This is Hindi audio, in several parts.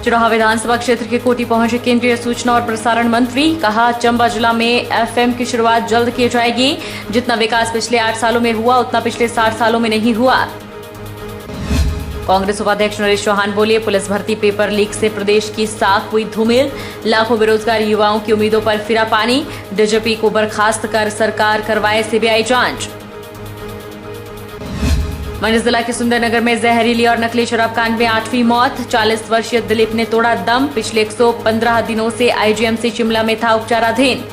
चुनाव विधानसभा क्षेत्र के कोटी पहुंचे केंद्रीय सूचना और प्रसारण मंत्री। कहा, चंबा जिला में एफएम की शुरुआत जल्द की जाएगी। जितना विकास पिछले 8 सालों में हुआ उतना पिछले 60 सालों में नहीं हुआ। कांग्रेस उपाध्यक्ष नरेश चौहान बोले, पुलिस भर्ती पेपर लीक से प्रदेश की साख हुई धूमिल। लाखों बेरोजगार युवाओं की उम्मीदों पर फिरा पानी। डीजीपी को बर्खास्त कर सरकार करवाए सीबीआई जांच। मंडी जिला के सुंदरनगर में जहरीली और नकली शराब कांड में 8वीं मौत। 40 वर्षीय दिलीप ने तोड़ा दम। पिछले 115 दिनों से आईजीएमसी शिमला में था उपचाराधीन।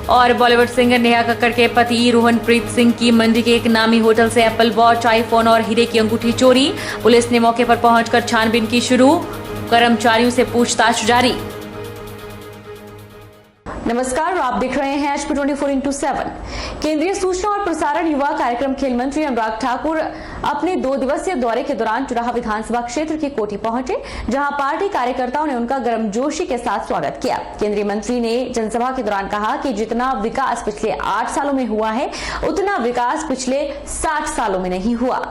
और बॉलीवुड सिंगर नेहा कक्कड़ के पति रोहनप्रीत सिंह की मंडी के एक नामी होटल से एप्पल वॉच, आईफोन और हीरे की अंगूठी चोरी। पुलिस ने मौके पर पहुंचकर छानबीन की शुरू। कर्मचारियों से पूछताछ जारी। नमस्कार, आप देख रहे हैं HP 24x7। केंद्रीय सूचना और प्रसारण युवा कार्यक्रम खेल मंत्री अनुराग ठाकुर अपने 2 दिवसीय दौरे के दौरान चुनाव विधानसभा क्षेत्र की कोठी पहुंचे, जहां पार्टी कार्यकर्ताओं ने उनका गर्मजोशी के साथ स्वागत किया। केंद्रीय मंत्री ने जनसभा के दौरान कहा कि जितना विकास पिछले 8 सालों में हुआ है उतना विकास पिछले 60 सालों में नहीं हुआ।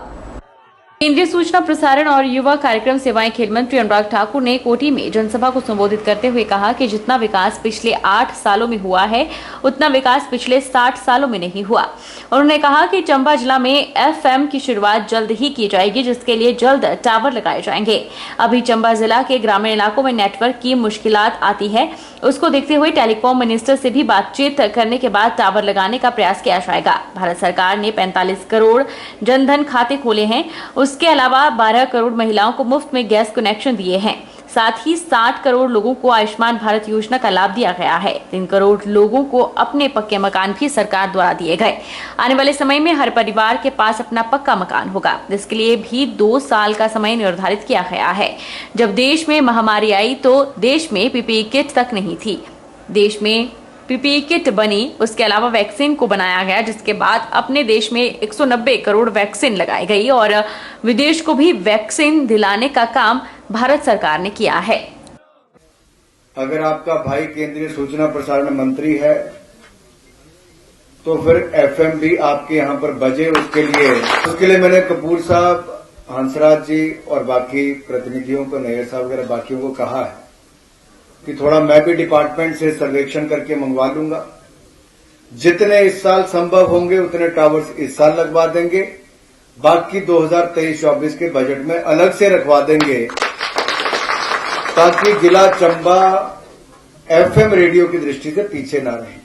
केंद्रीय सूचना प्रसारण और युवा कार्यक्रम सेवाएं खेल मंत्री अनुराग ठाकुर ने कोठी में जनसभा को संबोधित करते हुए कहा कि जितना विकास पिछले 8 सालों में हुआ है उतना विकास पिछले 60 सालों में नहीं हुआ। उन्होंने कहा कि चंबा जिला में एफएम की शुरुआत जल्द ही की जाएगी, जिसके लिए जल्द टावर लगाए जाएंगे। अभी चंबा जिला के ग्रामीण इलाकों में नेटवर्क की मुश्किलात आती है, उसको देखते हुए टेलीकॉम मिनिस्टर से भी बातचीत करने के बाद टावर लगाने का प्रयास किया जाएगा। भारत सरकार ने 45 करोड़ जनधन खाते खोले हैं। उसके अलावा 12 करोड़ महिलाओं को मुफ्त में गैस कनेक्शन दिए हैं। साथ ही 60 करोड़ लोगों को आयुष्मान भारत योजना का लाभ दिया गया है। 3 करोड़ लोगों को अपने पक्के मकान भी सरकार द्वारा दिए गए। आने वाले समय में हर परिवार के पास अपना पक्का मकान होगा। इसके लिए भी 2 साल का समय निर्धारित किया गया है। जब देश में महामारी आई तो देश में पीपीई किट तक नहीं थी। देश में पीपीई किट बनी, उसके अलावा वैक्सीन को बनाया गया, जिसके बाद अपने देश में 190 करोड़ वैक्सीन लगाई गई और विदेश को भी वैक्सीन दिलाने का काम भारत सरकार ने किया है। अगर आपका भाई केंद्रीय सूचना प्रसारण मंत्री है तो फिर एफएम भी आपके यहां पर बजे। उसके लिए मैंने कपूर साहब, हंसराज जी और बाकी प्रतिनिधियों को, नैयर साहब वगैरह बाकियों को कहा है कि थोड़ा मैं भी डिपार्टमेंट से सर्वेक्षण करके मंगवा लूंगा। जितने इस साल संभव होंगे उतने टावर्स इस साल लगवा देंगे, बाकी 2023-24 के बजट में अलग से रखवा देंगे, ताकि जिला चंबा एफएम रेडियो की दृष्टि से पीछे ना रहे।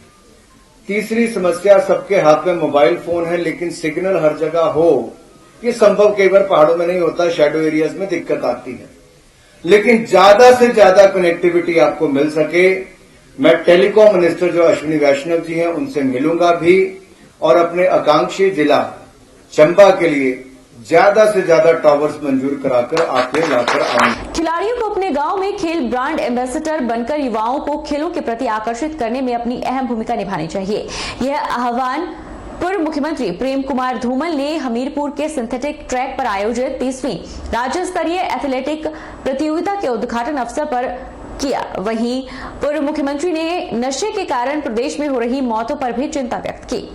तीसरी समस्या, सबके हाथ में मोबाइल फोन है लेकिन सिग्नल हर जगह हो, ये संभव कई बार पहाड़ों में नहीं होता, शैडो एरियाज में दिक्कत आती है। लेकिन ज्यादा से ज्यादा कनेक्टिविटी आपको मिल सके, मैं टेलीकॉम मिनिस्टर जो अश्विनी वैष्णव जी हैं उनसे मिलूंगा भी और अपने आकांक्षी जिला चंबा के लिए ज्यादा से ज्यादा टावर्स मंजूर कराकर आपके लाकर आऊंगा। खिलाड़ियों को अपने गांव में खेल ब्रांड एम्बेसडर बनकर युवाओं को खेलों के प्रति आकर्षित करने में अपनी अहम भूमिका निभानी चाहिए। यह आह्वान पूर्व मुख्यमंत्री प्रेम कुमार धूमल ने हमीरपुर के सिंथेटिक ट्रैक पर आयोजित 30वीं राज्य स्तरीय एथलेटिक प्रतियोगिता के उद्घाटन अवसर पर किया। वहीं पूर्व मुख्यमंत्री ने नशे के कारण प्रदेश में हो रही मौतों पर भी चिंता व्यक्त की।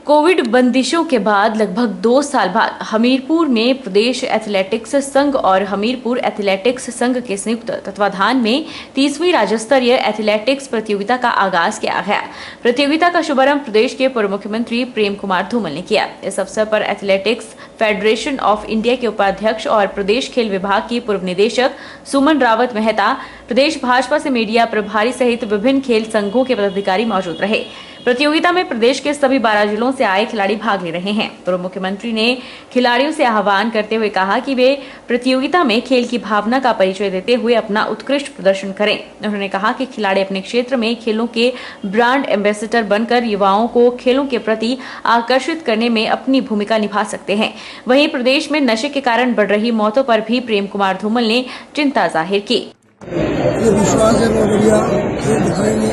कोविड बंदिशों के बाद लगभग 2 साल बाद हमीरपुर में प्रदेश एथलेटिक्स संघ और हमीरपुर एथलेटिक्स संघ के संयुक्त तत्वाधान में 30वीं राज्य स्तरीय एथलेटिक्स प्रतियोगिता का आगाज किया गया। प्रतियोगिता का शुभारंभ प्रदेश के पूर्व मुख्यमंत्री प्रेम कुमार धूमल ने किया। इस अवसर पर एथलेटिक्स फेडरेशन ऑफ इंडिया के उपाध्यक्ष और प्रदेश खेल विभाग की पूर्व निदेशक सुमन रावत मेहता, प्रदेश भाजपा से मीडिया प्रभारी सहित विभिन्न खेल संघों के पदाधिकारी मौजूद रहे। प्रतियोगिता में प्रदेश के सभी 12 जिलों से आए खिलाड़ी भाग ले रहे हैं। पूर्व मुख्यमंत्री ने खिलाड़ियों से आह्वान करते हुए कहा कि वे प्रतियोगिता में खेल की भावना का परिचय देते हुए अपना उत्कृष्ट प्रदर्शन करें। उन्होंने कहा कि खिलाड़ी अपने क्षेत्र में खेलों के ब्रांड एम्बेसडर बनकर युवाओं को खेलों के प्रति आकर्षित करने में अपनी भूमिका निभा सकते हैं। वहीं प्रदेश में नशे के कारण बढ़ रही मौतों पर भी प्रेम कुमार धूमल ने चिंता जाहिर की। विश्वास है वो बढ़िया खेल दिखाएंगे,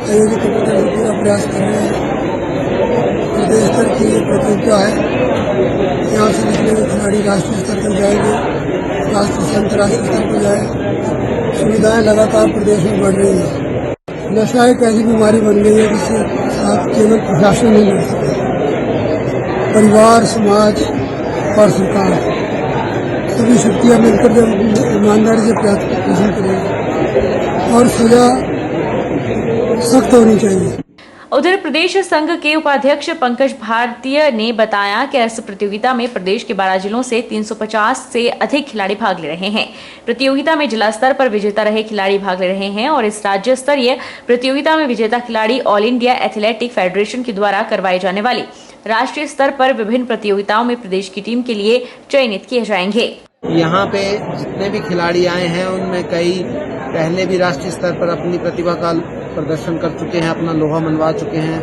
आयोजित करने का पूरा प्रयास कर रहे हैं। प्रदेश स्तर की ये प्रतियोगिता है, यहाँ से निकले हुए खिलाड़ी राष्ट्रीय स्तर पर जाएंगे, राष्ट्रीय से अंतर्राष्ट्रीय स्तर पर जाए। सुविधाएं लगातार प्रदेश में बढ़ रही है। नशा एक ऐसी बीमारी बन गई है जिससे साथ केवल प्रशासन नहीं लड़ सकता, परिवार, समाज, और सरकार सभी शक्तियां मिलकर जब ईमानदारी से प्रदर्शन करेंगे और सजा सख्त होनी चाहिए। उधर प्रदेश संघ के उपाध्यक्ष पंकज भारतीय ने बताया कि इस प्रतियोगिता में प्रदेश के 12 जिलों से 350 से अधिक खिलाड़ी भाग ले रहे हैं। प्रतियोगिता में जिला स्तर पर विजेता रहे खिलाड़ी भाग ले रहे हैं और इस राज्य स्तरीय प्रतियोगिता में विजेता खिलाड़ी ऑल इंडिया एथलेटिक फेडरेशन के द्वारा करवाई जाने वाली राष्ट्रीय स्तर पर विभिन्न प्रतियोगिताओं में प्रदेश की टीम के लिए चयनित किए जाएंगे। यहाँ पे जितने भी खिलाड़ी आए हैं उनमें कई पहले भी राष्ट्रीय स्तर पर अपनी प्रतिभा का प्रदर्शन कर चुके हैं, अपना लोहा मनवा चुके हैं,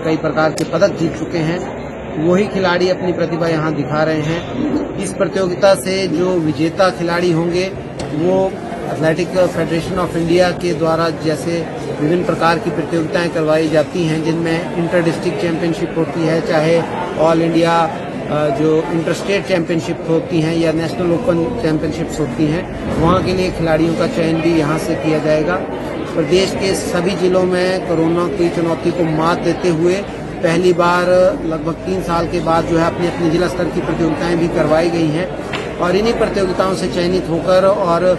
कई प्रकार के पदक जीत चुके हैं। वही खिलाड़ी अपनी प्रतिभा यहाँ दिखा रहे हैं। इस प्रतियोगिता से जो विजेता खिलाड़ी होंगे वो एथलेटिक फेडरेशन ऑफ इंडिया के द्वारा जैसे विभिन्न प्रकार की प्रतियोगिताएं करवाई जाती हैं जिनमें इंटर डिस्ट्रिक्ट चैंपियनशिप होती है, चाहे ऑल इंडिया जो इंटर स्टेट चैंपियनशिप होती हैं या नेशनल ओपन चैंपियनशिप्स होती हैं, वहाँ के लिए खिलाड़ियों का चयन भी यहाँ से किया जाएगा। प्रदेश के सभी जिलों में कोरोना की चुनौती को मात देते हुए पहली बार लगभग 3 साल के बाद जो है अपनी अपनी जिला स्तर की प्रतियोगिताएं भी करवाई गई हैं और इन्हीं प्रतियोगिताओं से चयनित होकर और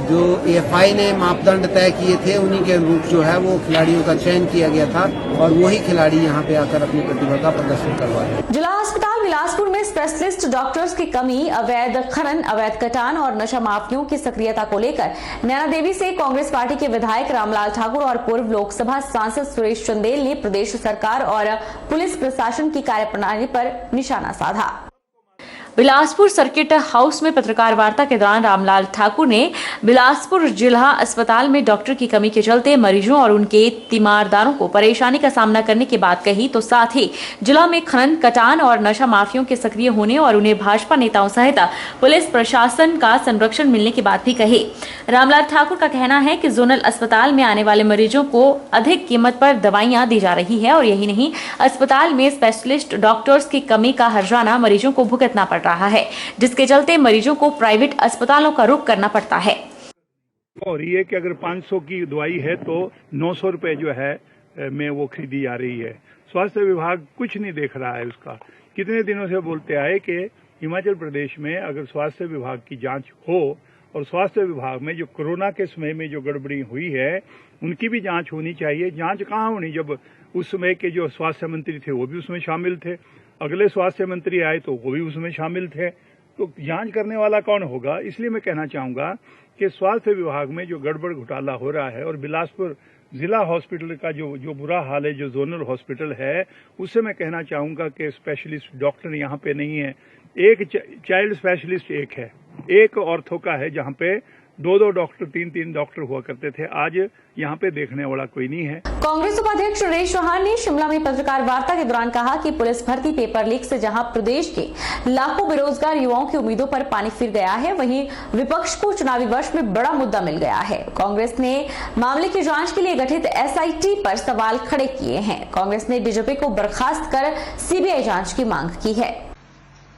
जो AFI ने मापदंड तय किए थे उन्हीं के अनुरूप जो है वो खिलाड़ियों का चयन किया गया था और वही खिलाड़ी यहाँ पे आकर अपनी प्रतिभा का प्रदर्शन करवा रहे हैं। जिला अस्पताल बिलासपुर में स्पेशलिस्ट डॉक्टर्स की कमी, अवैध खनन, अवैध कटान और नशा माफियों की सक्रियता को लेकर नैना देवी से कांग्रेस पार्टी के विधायक रामलाल ठाकुर और पूर्व लोकसभा सांसद सुरेश चंदेल ने प्रदेश सरकार और पुलिस प्रशासन की कार्यप्रणाली पर निशाना साधा। बिलासपुर सर्किट हाउस में पत्रकार वार्ता के दौरान रामलाल ठाकुर ने बिलासपुर जिला अस्पताल में डॉक्टर की कमी के चलते मरीजों और उनके तीमारदारों को परेशानी का सामना करने की बात कही, तो साथ ही जिला में खनन, कटान और नशा माफियों के सक्रिय होने और उन्हें भाजपा नेताओं सहित पुलिस प्रशासन का संरक्षण मिलने की बात भी कही। रामलाल ठाकुर का कहना है कि जोनल अस्पताल में आने वाले मरीजों को अधिक कीमत पर दवाइयां दी जा रही है और यही नहीं, अस्पताल में स्पेशलिस्ट डॉक्टर्स की कमी का हर्जाना मरीजों को भुगतना पड़ रहा है, जिसके चलते मरीजों को प्राइवेट अस्पतालों का रुख करना पड़ता है। और ये कि अगर 500 की दवाई है तो 900 रुपए जो है में वो खरीदी जा रही है। स्वास्थ्य विभाग कुछ नहीं देख रहा है उसका। कितने दिनों से बोलते आए कि हिमाचल प्रदेश में अगर स्वास्थ्य विभाग की जांच हो और स्वास्थ्य विभाग में जो कोरोना के समय में जो गड़बड़ी हुई है उनकी भी जांच होनी चाहिए। जांच कहाँ होनी, जब उस समय के जो स्वास्थ्य मंत्री थे वो भी उसमें शामिल थे, अगले स्वास्थ्य मंत्री आए तो वो भी उसमें शामिल थे, तो जांच करने वाला कौन होगा। इसलिए मैं कहना चाहूंगा कि स्वास्थ्य विभाग में जो गड़बड़ घोटाला हो रहा है और बिलासपुर जिला हॉस्पिटल का जो बुरा हाल है, जो जोनल हॉस्पिटल है, उससे मैं कहना चाहूंगा कि स्पेशलिस्ट डॉक्टर यहाँ पे नहीं है। एक चाइल्ड स्पेशलिस्ट एक है, एक ऑर्थो का है, जहाँ पे 2-2 डॉक्टर 3-3 डॉक्टर हुआ करते थे। आज यहाँ पे देखने वाला कोई नहीं है। कांग्रेस उपाध्यक्ष सुरेश चौहान ने शिमला में पत्रकार वार्ता के दौरान कहा कि पुलिस भर्ती पेपर लीक से जहां प्रदेश के लाखों बेरोजगार युवाओं की उम्मीदों पर पानी फिर गया है, वहीं विपक्ष को चुनावी वर्ष में बड़ा मुद्दा मिल गया है। कांग्रेस ने मामले की जांच के लिए गठित SIT पर सवाल खड़े किए हैं। कांग्रेस ने DGP को बर्खास्त कर CBI जांच की मांग की है।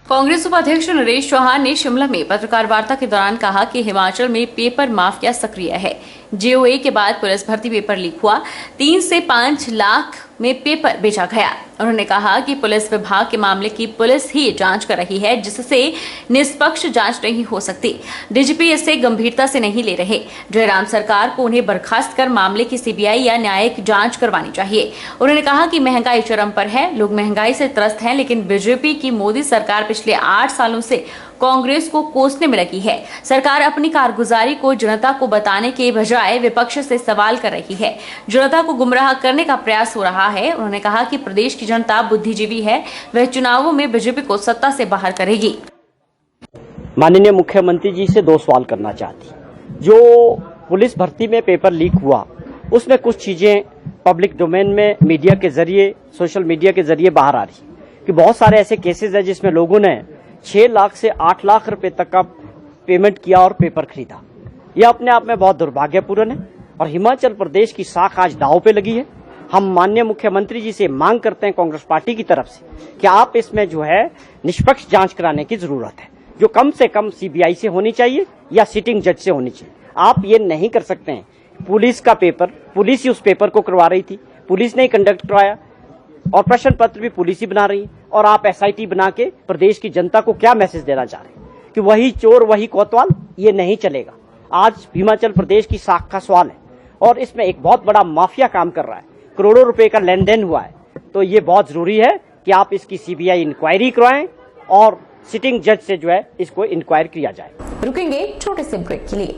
कांग्रेस उपाध्यक्ष नरेश चौहान ने शिमला में पत्रकार वार्ता के दौरान कहा कि हिमाचल में पेपर माफिया सक्रिय है। JOA के बाद पुलिस भर्ती पेपर लीक हुआ, 3 से 5 लाख में पेपर बेचा गया। उन्होंने कहा कि पुलिस विभाग के मामले की पुलिस ही जांच कर रही है, जिससे निष्पक्ष जांच नहीं हो सकती। DGP इसे गंभीरता से नहीं ले रहे। जयराम सरकार को उन्हें बर्खास्त कर मामले की CBI या न्यायिक जांच करवानी चाहिए। उन्होंने कहा कि महंगाई चरम पर है, लोग महंगाई से त्रस्त हैं, लेकिन BJP की मोदी सरकार पिछले 8 सालों से कांग्रेस को कोसने में लगी है। सरकार अपनी कारगुजारी को जनता को बताने के बजाय विपक्ष से सवाल कर रही है, जनता को गुमराह करने का प्रयास हो रहा है। उन्होंने कहा कि प्रदेश की जनता बुद्धिजीवी है, वह चुनावों में BJP को सत्ता से बाहर करेगी। माननीय मुख्यमंत्री जी से 2 सवाल करना चाहती। जो पुलिस भर्ती में पेपर लीक हुआ, उसमें कुछ चीजें पब्लिक डोमेन में मीडिया के जरिए, सोशल मीडिया के जरिए बाहर आ रही कि बहुत सारे ऐसे केसेस हैं जिसमें लोगों ने 6 लाख से 8 लाख रुपए तक का पेमेंट किया और पेपर खरीदा। यह अपने आप में बहुत दुर्भाग्यपूर्ण है और हिमाचल प्रदेश की साख आज दांव पे लगी है। हम माननीय मुख्यमंत्री जी से मांग करते हैं कांग्रेस पार्टी की तरफ से कि आप इसमें जो है निष्पक्ष जांच कराने की जरूरत है, जो कम से कम CBI से होनी चाहिए या सिटिंग जज से होनी चाहिए। आप ये नहीं कर सकते हैं। पुलिस का पेपर, पुलिस ही उस पेपर को करवा रही थी, पुलिस ने ही कंडक्ट करवाया और प्रश्न पत्र भी पुलिस ही बना रही है और आप SIT बना के प्रदेश की जनता को क्या मैसेज देना चाह रहे हैं कि वही चोर वही कोतवाल? ये नहीं चलेगा। आज हिमाचल प्रदेश की साख का सवाल है और इसमें एक बहुत बड़ा माफिया काम कर रहा है, करोड़ों रुपए का लेन देन हुआ है। तो ये बहुत जरूरी है कि आप इसकी CBI इंक्वायरी करवाएं और सिटिंग जज से जो है इसको इंक्वायर किया जाए। रुकेंगे छोटे से ब्रेक के लिए।